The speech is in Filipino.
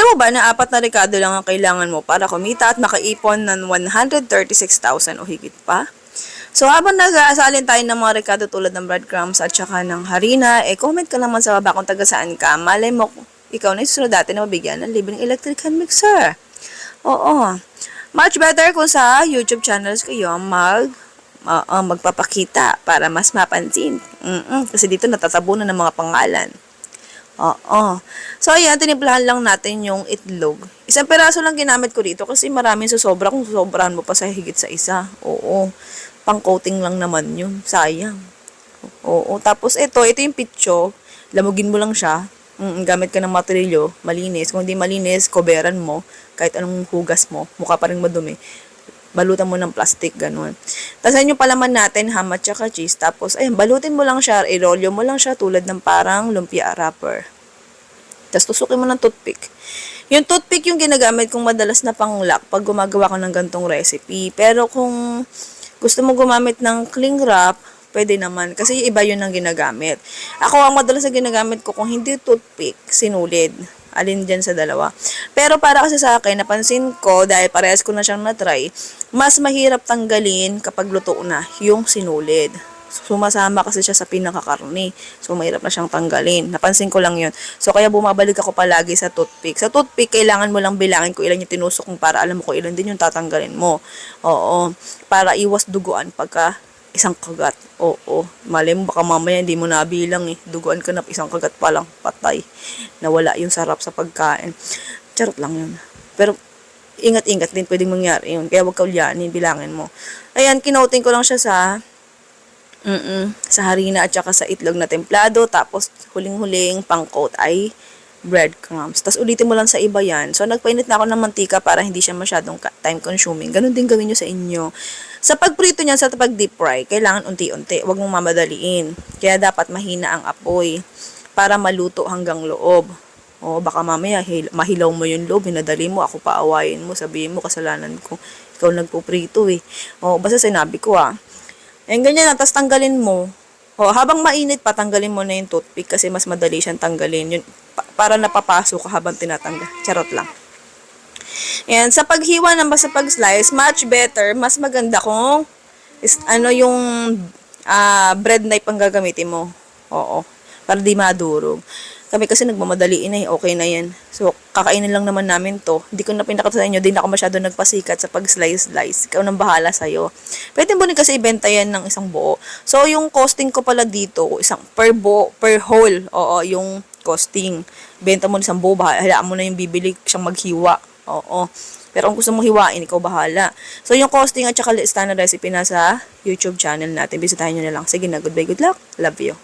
mo ba na 4 na rekado lang ang kailangan mo para kumita at makaipon ng 136,000 o higit pa? So, habang nag-aasalin tayo ng mga rekado tulad ng breadcrumbs at saka ng harina, comment ka naman sa baba kung taga saan ka. Malay mo, ikaw na yung susunod dati na mabigyan ng libreng electric hand mixer. Oo. Much better kung sa YouTube channels kayo magpapakita para mas mapansin. Kasi dito natatabunan ng mga pangalan. Oo. So, ayan, tinimplahan lang natin yung itlog. Isang peraso lang ginamit ko dito kasi maraming susobra kung sobrahan mo pa sa higit sa isa. Oo. Pang-coating lang naman yun. Sayang. Oo. Tapos, ito yung pitcho. Lamugin mo lang siya. Gamit ka ng materilyo. Malinis. Kung hindi malinis, koberan mo. Kahit anong hugas mo. Mukha pa rin madumi. Balutan mo ng plastic, ganun. Tapos, ayun yung palaman natin, ham at saka cheese. Tapos, ayun, balutin mo lang siya, irolyo mo lang siya tulad ng parang lumpia wrapper. Tapos, tusukin mo ng toothpick. Yung toothpick yung ginagamit kong madalas na pang-lock pag gumagawa ko ng gantong recipe. Pero kung gusto mo gumamit ng cling wrap, pwede naman. Kasi iba yun ang ginagamit. Ako, ang madalas na ginagamit ko, kung hindi toothpick, sinulid. Alin dyan sa dalawa. Pero para kasi sa akin, napansin ko, dahil parehas ko na siyang na-try, mas mahirap tanggalin kapag luto na yung sinulid. Sumasama kasi siya sa pinakakarni. So, mahirap na siyang tanggalin. Napansin ko lang yun. So, kaya bumabalik ako palagi sa toothpick. Sa toothpick, kailangan mo lang bilangin kung ilan yung tinusok mo para alam mo kung ilan din yung tatanggalin mo. Oo. Para iwas duguan pagka isang kagat. Oo. Malay mo, baka mamaya hindi mo nabilang eh. Duguan ka na, isang kagat pa lang, patay. Nawala yung sarap sa pagkain. Charot lang yun. Pero, ingat-ingat din pwedeng mangyari yun. Kaya wag ka ulyanin, bilangin mo. Ayan, kinoting ko lang siya sa harina at saka sa itlog na templado. Tapos, huling-huling pang-coat ay breadcrumbs. Tapos, ulitin mo lang sa iba yan. So, nagpainit na ako ng mantika para hindi siya masyadong time-consuming. Ganun din gawin nyo sa inyo. Sa pagprito niyan, sa pag-deep fry, kailangan unti-unti. Huwag mong mamadaliin. Kaya, dapat mahina ang apoy para maluto hanggang loob. O, baka mamaya, mahilaw mo yung loob, hinadali mo, ako paawayin mo, sabihin mo, kasalanan ko. Ikaw nagpuprito eh. O, basta sinabi ko Ayan, ganyan na, tapos tanggalin mo. O, habang mainit pa, tanggalin mo na yung toothpick kasi mas madali siyang tanggalin. Yun, para napapasok ka habang tinatanggal. Charot lang. Ayan, sa paghiwa naman sa pag-slice, much better, mas maganda kung yung bread knife ang gagamitin mo. Oo, para di madurog. Kami kasi nagmamadaliin na okay na yan. So, kakainin lang naman namin to. Hindi ko na pinakita sa inyo, di na ako masyado nagpasikat sa pag-slice. Ikaw nang bahala sa'yo. Pwede mo rin kasi ibenta yan ng isang buo. So, yung costing ko pala dito, isang per whole, yung costing. Benta mo ng isang buo, hayaan mo na yung bibili siyang maghiwa. Oo. Pero kung gusto mong hiwain, ikaw bahala. So, yung costing at saka lista na recipe na sa YouTube channel natin. Bisitahin nyo na lang. Sige na, goodbye, good luck. Love you.